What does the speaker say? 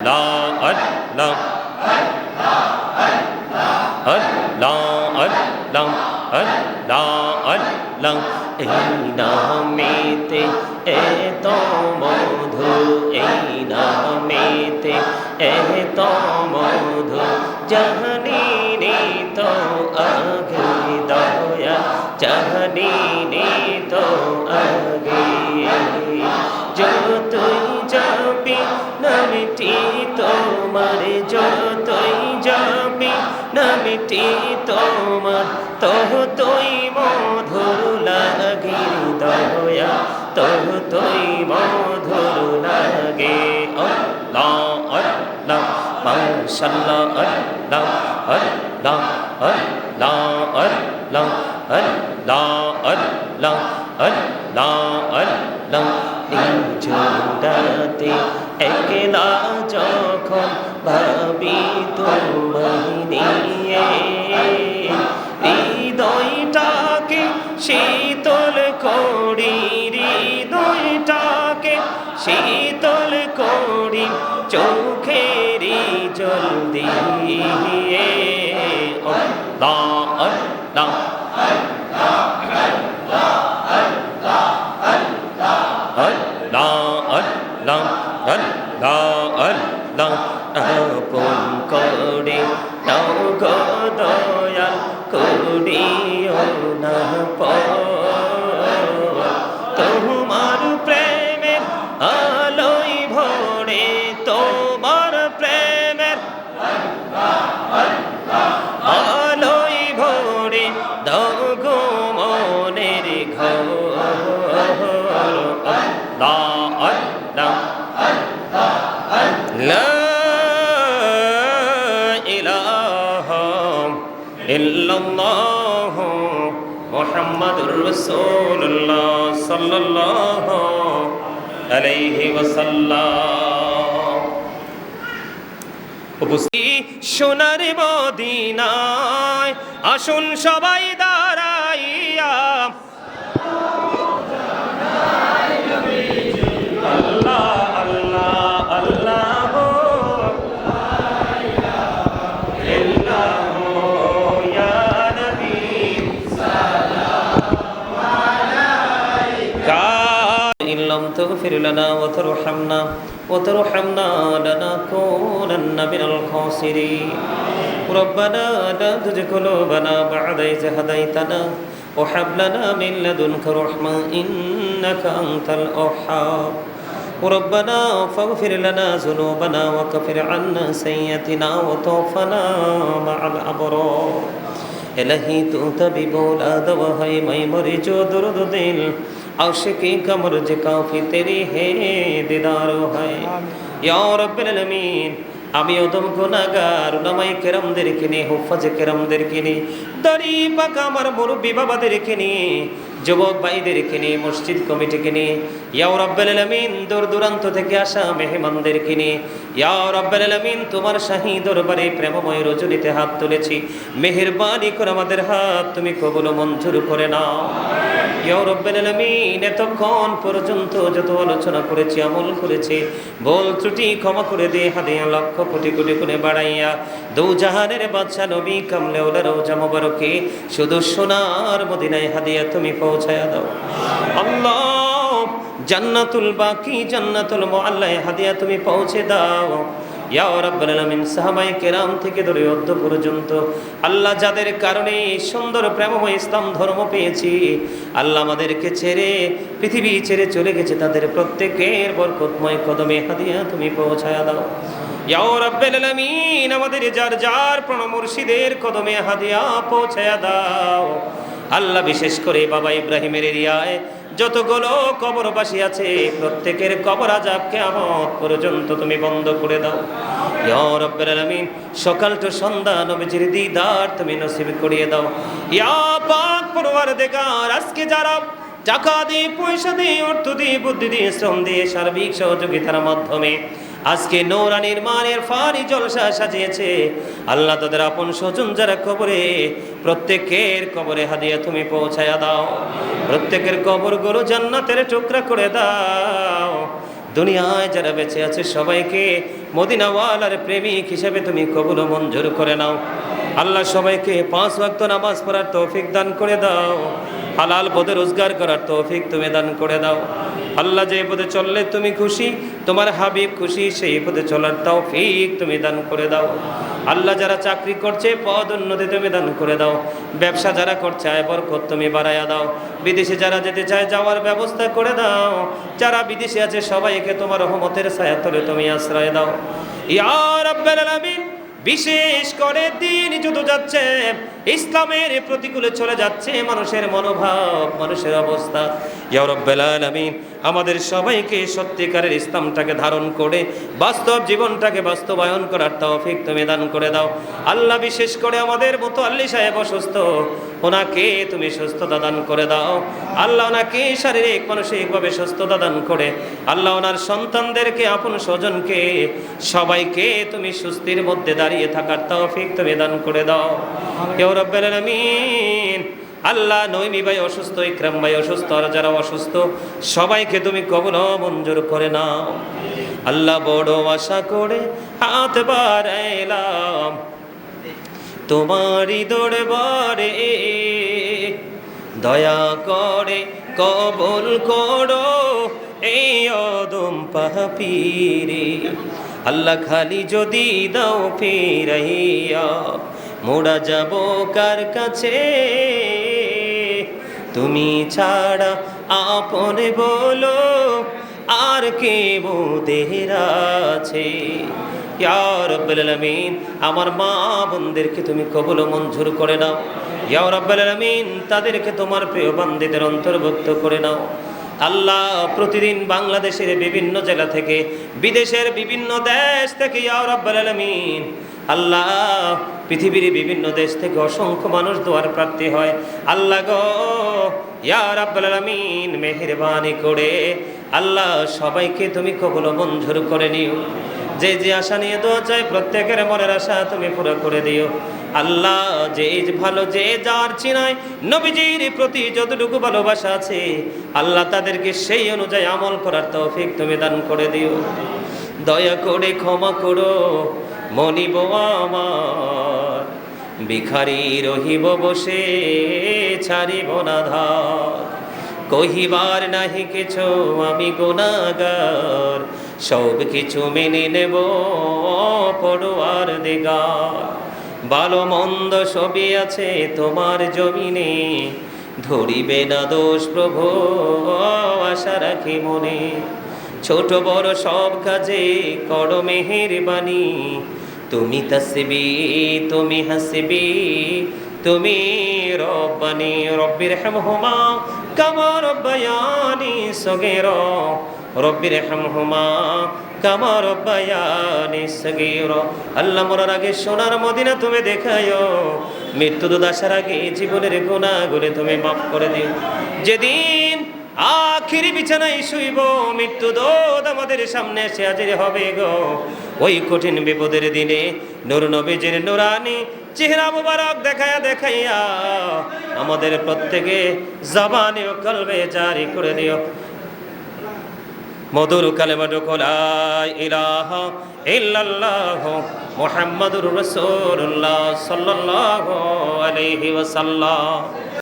আল্লাহ আল্লাহ আল্লাহ আল্লাহ এই নামেতে এত মধু এই নামেতে এত মধু জাহানি তো আগে দয়া জাহানি তো আগে যতই যাবি নামটি তোমার যতই যাবি নামটি তোমার ততই মধুর লাগে দয়া ততই মধুর লাগে আল্লাহ আল্লাহ মাশাআল্লাহ আল্লাহ আল্লাহ আল্লাহ আল্লাহ আল্লাহ আল্লাহ আল্লাহ আল্লাহ এই জোড়াতে একলা যখন ভাবি তোমায় নিয়ে হৃদয়টাকে শীতল করি হৃদয়টাকে শীতল করি চোখেরই জল দিয়ে আল্লাহ আল্লাহ আপন করে নাও গো দয়াল করিও না তোমার প্রেমের আলোয় ভরে তোমার প্রেমের আলোয় ভরে দাও গো মনের ঘর আল্লাহ আল্লাহ লা ইলাহা ইল্লাল্লাহ মুহাম্মাদুর রাসূলুল্লাহ সাল্লাল্লাহু আলাইহি ওয়াসাল্লাম। উপস্থিত সোনার মদিনায় আসুন সবাই দাঁড়াইয়া تغفر لنا وترحمنا لنكونن من الخاسرين ربنا لا تزغ قلوبنا بعد إذ هديتنا وهب لنا من لدنك رحمة إنك أنت الوهاب ربنا فاغفر لنا ذنوبنا وكفر عنا سيئاتنا وتوفنا مع الأبرار إلهي تطبيب الأولاد وهي مرج درد दिल आशिकी का मर्ज काफी तेरी है दीदार है या रब्बिल आलमीन আমি অদম গুনাহগার উলামায়ে কেরামদেরকে নিয়ে হুফাজে কেরামদেরকে নিয়ে দাড়ি পাকা আমার মুরব্বি বাবাদেরকে নিয়ে যুবক ভাইদেরকে নিয়ে মসজিদ কমিটিকে নিয়ে ইয়া রাব্বুল আলামিন দূর দূরান্ত থেকে আসা মেহমানদেরকে নিয়ে ইয়া রাব্বুল আলামিন তোমার শাহী দরবারে প্রেমময় রজনীতে হাত তুলেছি মেহেরবানি করে আমাদের হাত তুমি কবুল ও মঞ্জুর করে নাও ইয়া রাব্বুল আলামিন এতক্ষণ পর্যন্ত যত আলোচনা করেছি আমল করেছি ভুল ত্রুটি ক্ষমা করে দে হাদিয়া লক্ষ কোটি কোটি গুণে বাড়াইয়া দু জাহানের বাদশা নবী কামলেওয়ালা রওজা মোবারকে শুধু সোনার মদিনায় হাদিয়া তুমি পৌঁছায়া দাও আল্লাহ জান্নাতুল বাকি জান্নাতুল মুআল্লায় হাদিয়া তুমি পৌঁছে দাও ইয়া রাব্বুল আলামিন সাহাবায়ে কেরাম থেকে ধরে অদ্য পর্যন্ত আল্লাহ যাদের কারণে সুন্দর প্রেমময় ইসলাম ধর্ম পেয়েছি আল্লাহ আমাদেরকে ছেড়ে পৃথিবী ছেড়ে চলে গেছে তাদের প্রত্যেকের বরকতময় কদমে হাদিয়া তুমি পৌঁছায়া দাও ইয়া রাব্বুল আলামিন আমাদের যার যার প্রণ মুর্শিদের কদমে হাদিয়া পৌঁছায়া দাও আল্লাহ বিশেষ করে বাবা ইব্রাহিমের এরিয়ায় যতগুলো কবরবাসী আছে প্রত্যেকের কবর আযাব কিয়ামত পর্যন্ত তুমি বন্ধ করে দাও ইয়া রাব্বুল আলামিন সকাল তো সন্ধ্যা নবীজির দিদার তুমি নসিব করিয়ে দাও ইয়া পাক পরওয়ারদিগার আজকে যারা টাকা দিয়ে পয়সা দিয়ে অর্থ দিয়ে বুদ্ধি দিয়ে শ্রম দিয়ে সার্বিক সহযোগিতার মাধ্যমে আজকে নূরানির মানের ফারি জলসা সাজিয়েছে আল্লাহ তাদের আপন স্বজন যারা কবরে প্রত্যেকের কবরে হাদিয়া তুমি পৌঁছায়া দাও প্রত্যেকের কবরগুলো জান্নাতের টুকরা করে দাও দুনিয়ায় যারা বেঁচে আছে সবাইকে মদিনাওয়ালার প্রেমিক হিসেবে তুমি কবুল ও মঞ্জুর করে নাও। আল্লাহ সবাইকে 5 ওয়াক্ত নামাজ পড়ার তৌফিক দান করে দাও, হালাল পদে রোজগার করার তৌফিক তুমি দান করে দাও। আল্লাহ যে পদে চললে তুমি খুশি, তোমার হাবিব খুশি, সেই পদে চলার তৌফিক তুমি দান করে দাও। আল্লাহ যারা চাকরি করছে পদ উন্নতি তুমি দান করে দাও, ব্যবসা যারা করছে আয় বরকত তুমি বাড়াইয়া দাও, বিদেশে যারা যেতে চায় যাওয়ার ব্যবস্থা করে দাও, যারা বিদেশে আছে সবাইকে তোমার রহমতের ছায়াতলে তুমি আশ্রয় দাও। ইয়া রাব্বাল আলামিন, বিশেষ করে দিন যত যাচ্ছে ইসলামের প্রতিকূলে চলে যাচ্ছে মানুষের মনোভাব, মানুষের অবস্থা, ইয়া রাব্বাল আলামিন আমাদের সবাইকে সত্যিকারের ইসলামটাকে ধারণ করে বাস্তব জীবনটাকে বাস্তবায়ন করার তৌফিক তুমি দান করে দাও। আল্লাহ বিশেষ করে আমাদের মুতাল্লি সাহেব অসুস্থ, ওনাকে তুমি সুস্থতা দান করে দাও। আল্লাহ ওনাকে শারীরিক মানসিকভাবে সুস্থতা দান করে আল্লাহ ওনার সন্তানদেরকে, আপন স্বজনকে, সবাইকে তুমি সুস্থির মধ্যে দাঁড়িয়ে থাকার তৌফিক তুমি দান করে দাও। ইয়া রাব্বাল আলামিন আল্লাহ নইমি ভাই অসুস্থ, ইকরাম ভাই অসুস্থ, আর যারা অসুস্থ সবাইকে তুমি কবুল ও মঞ্জুর করে নাও। আল্লাহ বড় আশা করে হাত বাড়াইলাম তোমারই দরবারে, দয়া করে কবুল করো এই অদম পাপীরে। আল্লাহ খালি যদি দাও ফিরাইয়া মোরা যাব কার কাছে, তুমি ছাড়া আপন বলো আর কে মোদের আছে। ইয়া রাব্বাল আলামিন আমার মা বোনদেরকে তুমি কবুল ও মঞ্জুর করে নাও। ইয়া রাব্বাল আলামিন তাদেরকে তোমার প্রিয় বান্দীদের অন্তর্ভুক্ত করে নাও। আল্লাহ প্রতিদিন বাংলাদেশের বিভিন্ন জেলা থেকে, বিদেশের বিভিন্ন দেশ থেকে, ইয়া রাব্বাল আলামিন আল্লাহ পৃথিবীর বিভিন্ন দেশ থেকে অসংখ্য মানুষ দোয়ার প্রার্থী হয়। আল্লাহ গো ইয়া রাব্বাল আলামিন মেহেরবানি করে আল্লাহ সবাইকে তুমি কবুল ও মঞ্জুর করে নিও। যে যে আশা নিয়ে দোয়া চাই প্রত্যেকের মনের আশা তুমি পুরো করে দিও। আল্লাহ যে ভালো যে যার চিনায় নবীজির প্রতি যতটুকু ভালোবাসা আছে আল্লাহ তাদেরকে সেই অনুযায়ী আমল করার তৌফিক তুমি দান করে দিও। দয়া করে ক্ষমা করো মনিব আমার, ভিখারি রহিব বসে ছাড়িব না ধার, কহিবার নাহি কিছু আমি গুনাহগার, সব কিছু মেনে নেব পরওয়ারদিগার। ভালো মন্দ সবই আছে তোমার জমিনে, ধরিবে না দোষ প্রভু আশা রাখি মনে। ছোট বড় সব কাজে করো মেহেরবানি, তুমি তাসবি তুমি হাসবি তুমি রব্বানি। রব্বির হামহুমা কামা রব্বায়ানি সগীরা, রব্বির হামহুমা কামা রব্বায়ানি সগীরা। আল্লাহ মরার আগে সোনার মদিনা তুমি দেখায়ো, মৃত্যু দুধ আসার আগে জীবনের গুনাহগুলো তুমি মাফ করে দিও। যেদিন আখিরি বিছানায় শুইব মৃত্যু দোদ আমাদের সামনে এসে হাজির হবে গো, ওই কঠিন বিপদের দিনে নূর নবীজির নুরানি চেহারা মুবারক দেখাইয়া দেখাইয়া আমাদের প্রত্যেকে জবানে ও কলবে জারি করে দিও মধুর কালেমাটুকু লা ইলাহা ইল্লাল্লাহ মুহাম্মাদুর রাসূলুল্লাহ সাল্লাল্লাহু আলাইহি ওয়াসাল্লাম।